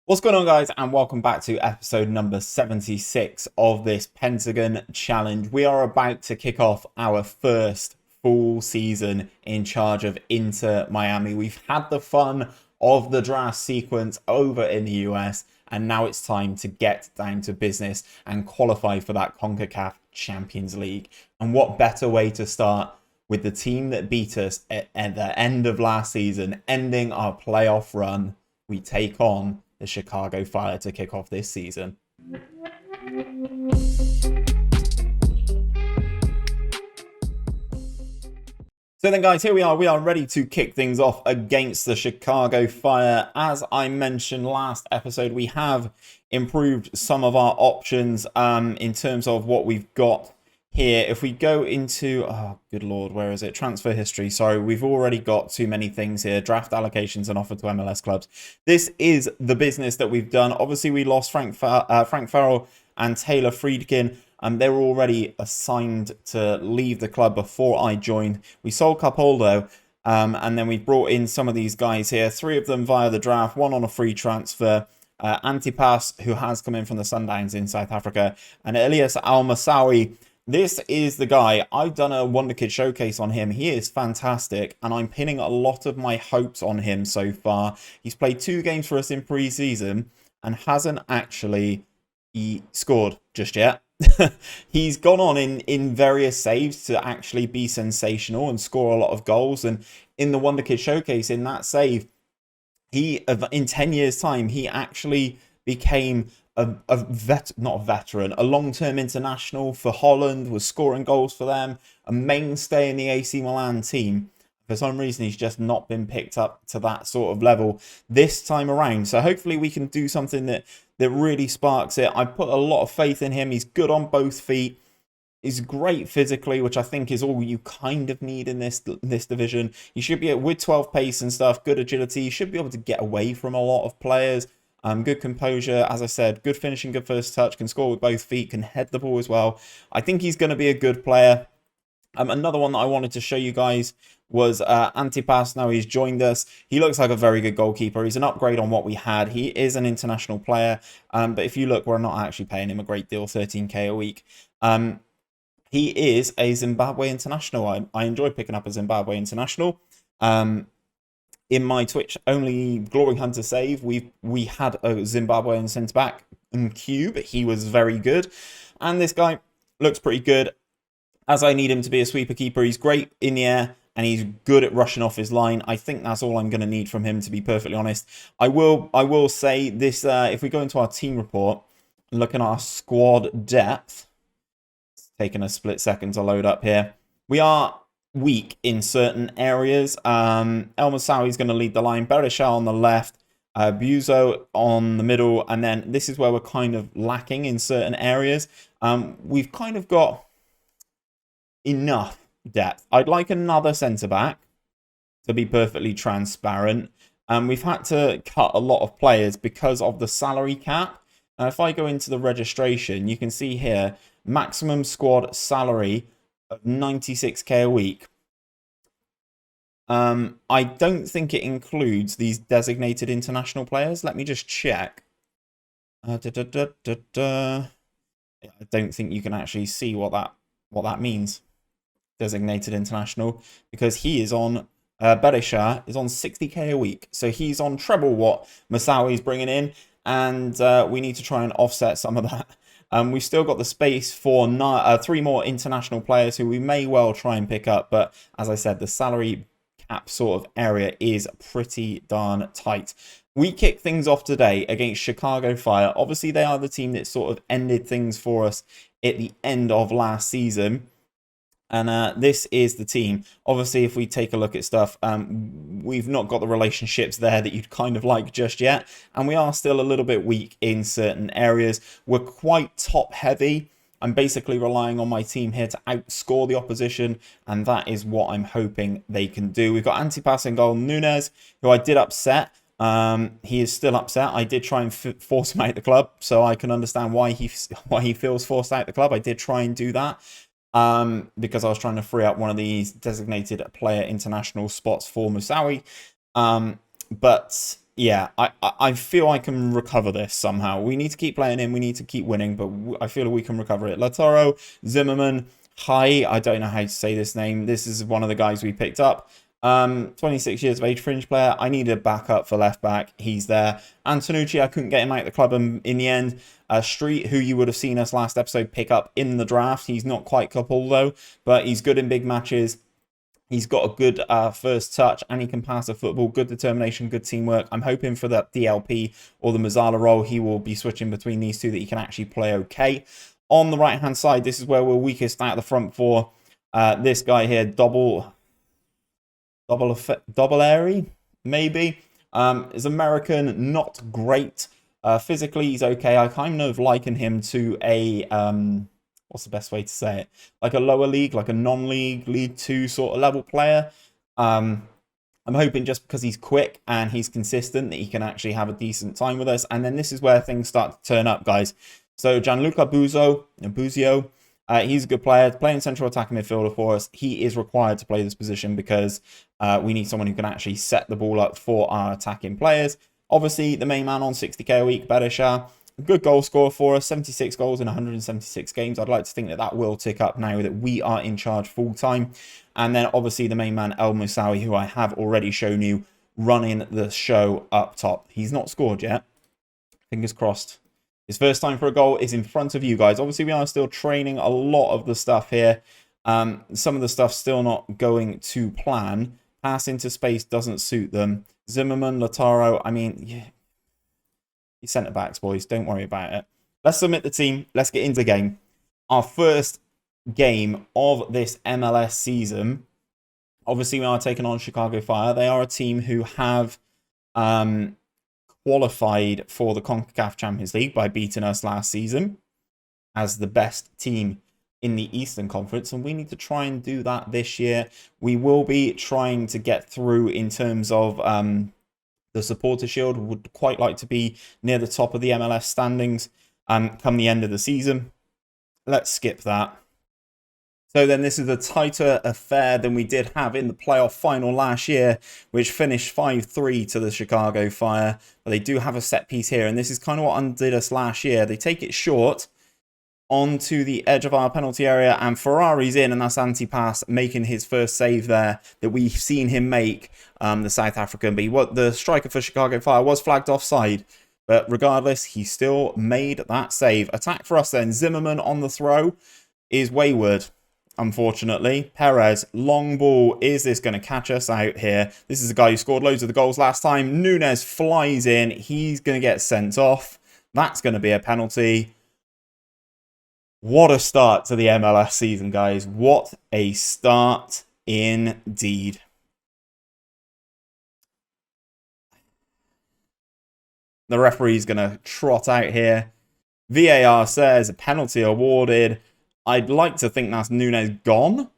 What's going on, guys, and welcome back to episode number 76 of this Pentagon Challenge. We are about to kick off our first full season in charge of Inter Miami. We've had the fun of the draft sequence over in the US, and now it's time to get down to business and qualify for that CONCACAF Champions League. And what better way to start with the team that beat us at the end of last season, ending our playoff run. We take on the Chicago Fire to kick off this season. So then, guys, here we are ready to kick things off against the Chicago Fire. As I mentioned last episode, we have improved some of our options in terms of what we've got here. If we go into, oh good lord, where is it? Transfer history. Sorry, we've already got too many things here. Draft allocations and offer to MLS clubs. This is the business that we've done. Obviously, we lost Frank Farrell and Taylor Friedkin. They were already assigned to leave the club before I joined. We sold Capoldo, and then we brought in some of these guys here. 3 of them via the draft, 1 on a free transfer. Antipas, who has come in from the Sundowns in South Africa, and Elias Al-Masawi. This is the guy. I've done a Wonder Kid showcase on him. He is fantastic, and I'm pinning a lot of my hopes on him so far. He's played 2 games for us in pre-season and hasn't actually scored just yet. He's gone on in various saves to actually be sensational and score a lot of goals. And in the Wonder Kid showcase, in that save, in 10 years' time, he actually became not a veteran, a long-term international for Holland, was scoring goals for them, a mainstay in the AC Milan team. For some reason, he's just not been picked up to that sort of level this time around. So hopefully we can do something that really sparks it. I put a lot of faith in him. He's good on both feet. He's great physically, which I think is all you kind of need in this division. You should be with 12 pace and stuff, good agility. You should be able to get away from a lot of players. Good composure, as I said, good finishing, good first touch, can score with both feet, can head the ball as well. I think he's going to be a good player. Another one that I wanted to show you guys was Antipas. Now he's joined us. He looks like a very good goalkeeper. He's an upgrade on what we had. He is an international player, but if you look, we're not actually paying him a great deal, 13k a week. He is a Zimbabwe international. I enjoy picking up a Zimbabwe international. In my Twitch only Glory Hunter save, we had a Zimbabwean centre back in Cube. He was very good, and this guy looks pretty good. As I need him to be a sweeper keeper, he's great in the air and he's good at rushing off his line. I think that's all I'm going to need from him, to be perfectly honest. I will say this: if we go into our team report and look at our squad depth, it's taking a split second to load up here. We are weak in certain areas. El Masawi is going to lead the line, Berisha on the left, Buzo on the middle, and then this is where we're kind of lacking in certain areas. We've kind of got enough depth. I'd like another centre-back, to be perfectly transparent. We've had to cut a lot of players because of the salary cap. If I go into the registration, you can see here, maximum squad salary of 96k a week. I don't think it includes these designated international players. Let me just check. I don't think you can actually see what that means. Designated international, because he is on Berisha is on 60k a week, so he's on treble what Masawi's bringing in, and we need to try and offset some of that. We've still got the space for 3 more international players who we may well try and pick up, but as I said, the salary cap sort of area is pretty darn tight. We kick things off today against Chicago Fire. Obviously, they are the team that sort of ended things for us at the end of last season. And this is the team. Obviously, if we take a look at stuff, we've not got the relationships there that you'd kind of like just yet. And we are still a little bit weak in certain areas. We're quite top heavy. I'm basically relying on my team here to outscore the opposition. And that is what I'm hoping they can do. We've got Antipas in goal, Nunes, who I did upset. He is still upset. I did try and force him out the club, so I can understand why he feels forced out the club. I did try and do that. Because I was trying to free up one of these designated player international spots for Musawi. But Yeah, I feel I can recover this somehow. We need to keep playing in. We need to keep winning, but I feel we can recover it. Lautaro, Zimmerman, Hi. I don't know how to say this name. This is one of the guys we picked up. 26 years of age, fringe player. I need a backup for left back. He's there. Antonucci, I couldn't get him out of the club in the end. Street, who you would have seen us last episode pick up in the draft. He's not quite couple though, but he's good in big matches. He's got a good first touch and he can pass a football. Good determination, good teamwork. I'm hoping for that DLP or the Mazzala role, he will be switching between these two that he can actually play okay. On the right-hand side, this is where we're weakest out of the front four. This guy here, double airy, maybe. Is American, not great. Physically, he's okay. I kind of liken him to a... what's the best way to say it? Like a lower league, like a non-league, League 2 sort of level player. I'm hoping just because he's quick and he's consistent that he can actually have a decent time with us. And then this is where things start to turn up, guys. So Gianluca Buzio, he's a good player, playing central attacking midfielder for us. He is required to play this position because we need someone who can actually set the ball up for our attacking players. Obviously, the main man on 60k a week, Berisha. Good goal scorer for us, 76 goals in 176 games. I'd like to think that that will tick up now that we are in charge full time. And then obviously the main man, El Moussaoui, who I have already shown you running the show up top. He's not scored yet. Fingers crossed. His first time for a goal is in front of you guys. Obviously, we are still training a lot of the stuff here. Some of the stuff still not going to plan. Pass into space doesn't suit them. Zimmerman, Lautaro, I mean... yeah. Centre backs, boys. Don't worry about it. Let's submit the team. Let's get into the game. Our first game of this MLS season. Obviously, we are taking on Chicago Fire. They are a team who have qualified for the CONCAF Champions League by beating us last season as the best team in the Eastern Conference, and we need to try and do that this year. We will be trying to get through in terms of the Supporter Shield. Would quite like to be near the top of the MLS standings come the end of the season. Let's skip that. So then this is a tighter affair than we did have in the playoff final last year, which finished 5-3 to the Chicago Fire. But they do have a set piece here, and this is kind of what undid us last year. They take it short onto the edge of our penalty area, and Ferrari's in, and that's Antipas making his first save there that we've seen him make, the South African. But the striker for Chicago Fire was flagged offside, but regardless, he still made that save. Attack for us then. Zimmerman on the throw is wayward, unfortunately. Perez, long ball. Is this going to catch us out here? This is a guy who scored loads of the goals last time. Nunes flies in. He's going to get sent off. That's going to be a penalty. What a start to the MLS season, guys. What a start indeed. The referee's going to trot out here. VAR says a penalty awarded. I'd like to think that's Nunes gone.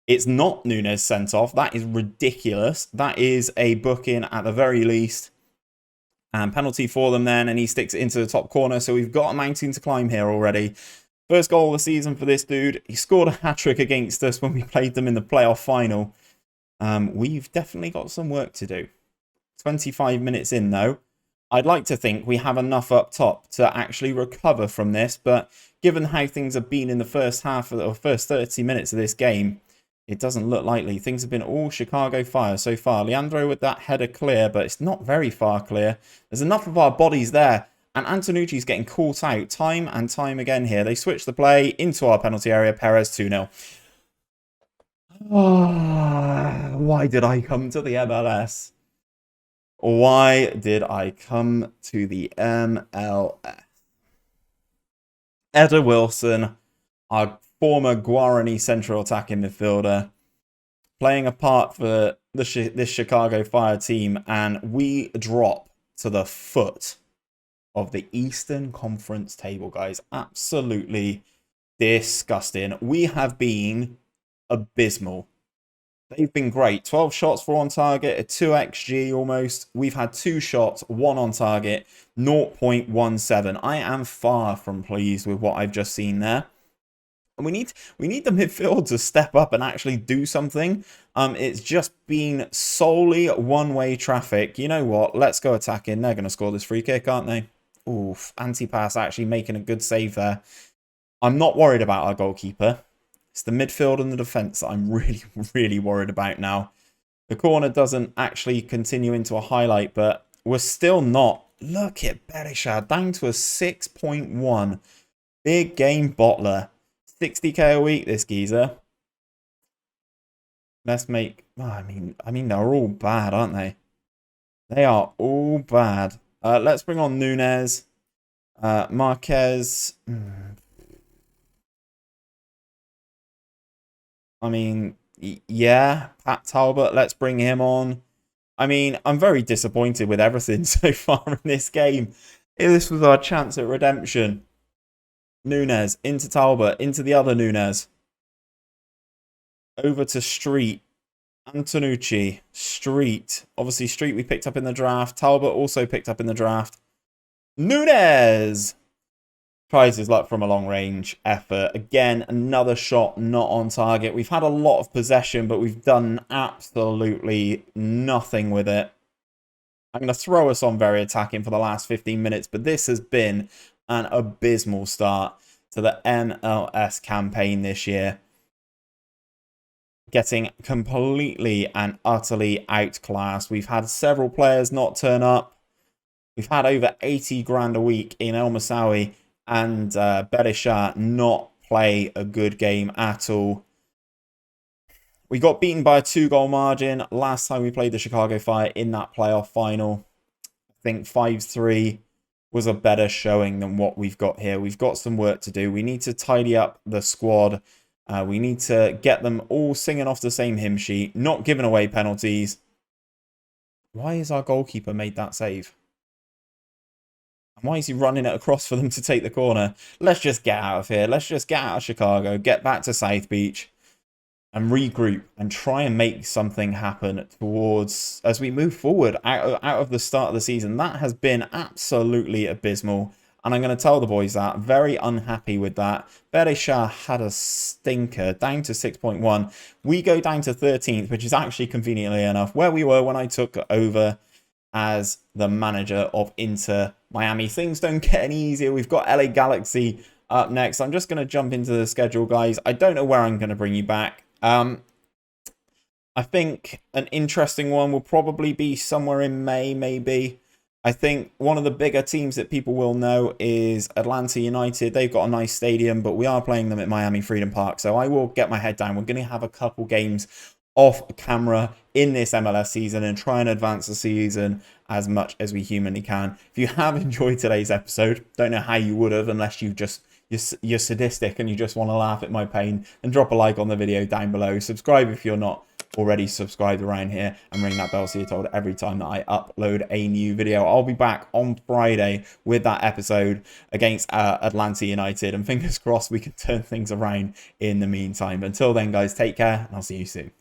It's not Nunes sent off. That is ridiculous. That is a booking at the very least. And penalty for them then. And he sticks it into the top corner. So we've got a mountain to climb here already. First goal of the season for this dude. He scored a hat-trick against us when we played them in the playoff final. We've definitely got some work to do. 25 minutes in, though. I'd like to think we have enough up top to actually recover from this, but given how things have been in the first half or first 30 minutes of this game, it doesn't look likely. Things have been all Chicago Fire so far. Leandro with that header clear, but it's not very far clear. There's enough of our bodies there. And Antonucci's getting caught out time and time again here. They switch the play into our penalty area. Perez 2-0. Oh, why did I come to the MLS? Why did I come to the MLS? Eder Wilson, our former Guarani central attacking midfielder, playing a part for this Chicago Fire team, and we drop to the foot of the Eastern Conference table, guys. Absolutely disgusting. We have been abysmal. They've been great. 12 shots, 4 on target, a 2xG almost. We've had 2 shots, 1 on target, 0.17. I am far from pleased with what I've just seen there. we need the midfield to step up and actually do something. It's just been solely one-way traffic. You know what? Let's go attacking. They're going to score this free kick, aren't they? Oof, anti-pass actually making a good save there. I'm not worried about our goalkeeper. It's the midfield and the defence that I'm really, really worried about now. The corner doesn't actually continue into a highlight, but we're still not. Look at Berisha, down to a 6.1. Big game bottler. 60k a week, this geezer. Let's make... Oh, I mean, they're all bad, aren't they? They are all bad. Let's bring on Nunes. Marquez. I mean, yeah. Pat Talbot, let's bring him on. I mean, I'm very disappointed with everything so far in this game. This was our chance at redemption. Nunes, into Talbot, into the other Nunes. Over to Street. Antonucci. Street. Obviously, Street we picked up in the draft. Talbot also picked up in the draft. Nunes! Tries his luck from a long-range effort. Again, another shot not on target. We've had a lot of possession, but we've done absolutely nothing with it. I'm going to throw us on very attacking for the last 15 minutes, but this has been an abysmal start to the MLS campaign this year. Getting completely and utterly outclassed. We've had several players not turn up. We've had over 80 grand a week in El Moussaoui and Berisha not play a good game at all. We got beaten by a 2-goal margin last time we played the Chicago Fire in that playoff final. I think 5-3 was a better showing than what we've got here. We've got some work to do. We need to tidy up the squad. We need to get them all singing off the same hymn sheet, not giving away penalties. Why has our goalkeeper made that save? And why is he running it across for them to take the corner? Let's just get out of here. Let's just get out of Chicago, get back to South Beach and regroup and try and make something happen towards as we move forward out of the start of the season. That has been absolutely abysmal. And I'm going to tell the boys that. Very unhappy with that. Berisha had a stinker, down to 6.1. We go down to 13th, which is actually conveniently enough where we were when I took over as the manager of Inter Miami. Things don't get any easier. We've got LA Galaxy up next. I'm just going to jump into the schedule, guys. I don't know where I'm going to bring you back. I think an interesting one will probably be somewhere in May, maybe. I think one of the bigger teams that people will know is Atlanta United. They've got a nice stadium, but we are playing them at Miami Freedom Park. So I will get my head down. We're going to have a couple games off camera in this MLS season and try and advance the season as much as we humanly can. If you have enjoyed today's episode, don't know how you would have unless you're sadistic and you just want to laugh at my pain, and drop a like on the video down below. Subscribe if you're not already subscribed around here, and ring that bell so you're told every time that I upload a new video. I'll be back on Friday with that episode against Atlanta United, and fingers crossed we can turn things around in the meantime. Until then, guys, take care, and I'll see you soon.